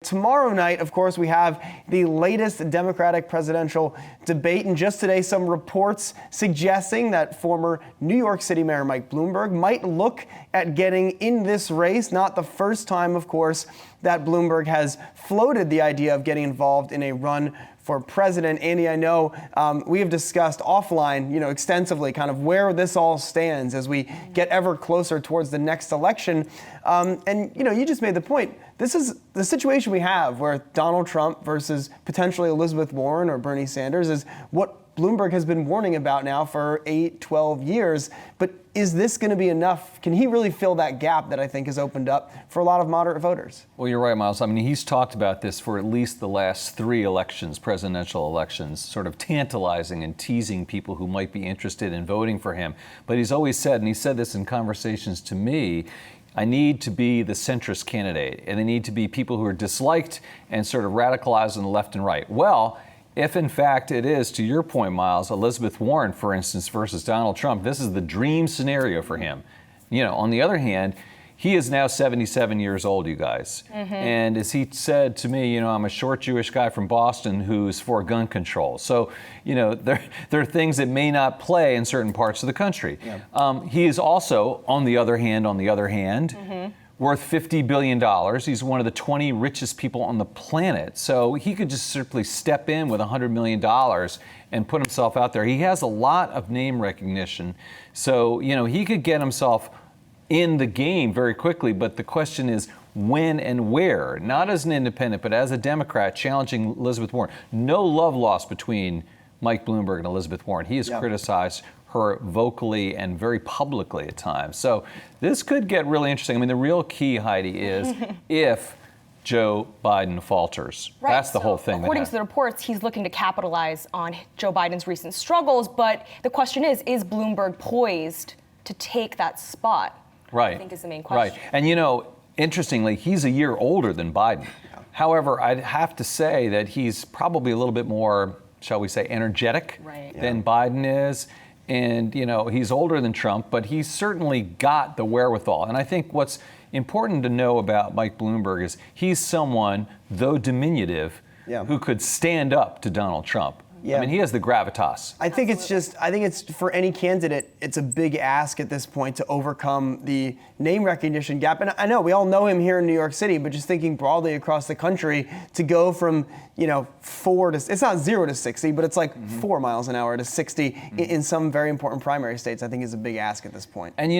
Tomorrow night, of course, we have the latest Democratic presidential debate. And just today, some reports suggesting that former New York City Mayor Mike Bloomberg might look at getting in this race. Not the first time, of course, that Bloomberg has floated the idea of getting involved in a run for president. Andy, I know we have discussed offline, extensively kind of where this all stands as we get ever closer towards the next election. And you just made the point. This is the situation we have where Donald Trump versus potentially Elizabeth Warren or Bernie Sanders is what Bloomberg has been warning about now for 12 years. But is this going to be enough? Can he really fill that gap that I think has opened up for a lot of moderate voters? Well, you're right, Myles. I mean, he's talked about this for at least the last 3 elections, presidential elections, sort of tantalizing and teasing people who might be interested in voting for him. But he's always said, and he said this in conversations to me, I need to be the centrist candidate, and they need to be people who are disliked and sort of radicalized on the left and right. Well, if in fact it is, to your point, Myles, Elizabeth Warren, for instance, versus Donald Trump, this is the dream scenario for him. On the other hand, he is now 77 years old, you guys. Mm-hmm. And as he said to me, I'm a short Jewish guy from Boston who's for gun control. So, there are things that may not play in certain parts of the country. Yeah. He is also, on the other hand, mm-hmm. worth $50 billion. He's one of the 20 richest people on the planet. So he could just simply step in with $100 million and put himself out there. He has a lot of name recognition. So, he could get himself in the game very quickly, but the question is when and where, not as an independent, but as a Democrat challenging Elizabeth Warren. No love lost between Mike Bloomberg and Elizabeth Warren. He has criticized her vocally and very publicly at times. So this could get really interesting. I mean, the real key, Heidi, is if Joe Biden falters. Right. That's the whole thing. According to the reports, he's looking to capitalize on Joe Biden's recent struggles, but the question is Bloomberg poised to take that spot? Right. I think is the main question. Right. And interestingly, he's a year older than Biden. Yeah. However, I'd have to say that he's probably a little bit more, shall we say, energetic than Biden is. And, he's older than Trump, but he's certainly got the wherewithal. And I think what's important to know about Mike Bloomberg is he's someone, though diminutive, who could stand up to Donald Trump. Yeah. I mean, he has the gravitas. I think it's for any candidate, it's a big ask at this point to overcome the name recognition gap. And I know we all know him here in New York City, but just thinking broadly across the country, to go from, 4 to, it's not 0 to 60, but it's like 4 miles an hour to 60 in some very important primary states, I think is a big ask at this point. And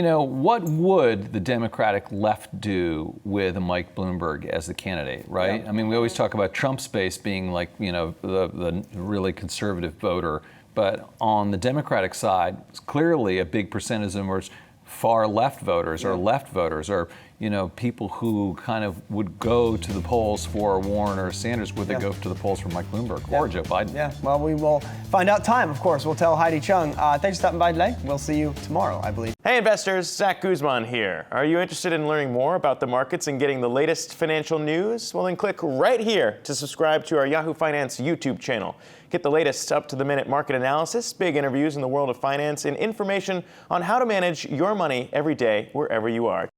what would the Democratic left do with a Mike Bloomberg as the candidate, right? Yeah. I mean, we always talk about Trump's base being like, the really conservative voter, but on the Democratic side, it's clearly a big percentage of them are far left voters or left voters or people who kind of would go to the polls for Warren or Sanders. Would they go to the polls for Mike Bloomberg or Joe Biden? Yeah, well, we will find out time, of course. We'll tell Heidi Chung. Thanks for stopping by today. We'll see you tomorrow, I believe. Hey, investors. Zach Guzman here. Are you interested in learning more about the markets and getting the latest financial news? Well, then click right here to subscribe to our Yahoo Finance YouTube channel. Get the latest up-to-the-minute market analysis, big interviews in the world of finance, and information on how to manage your money every day wherever you are.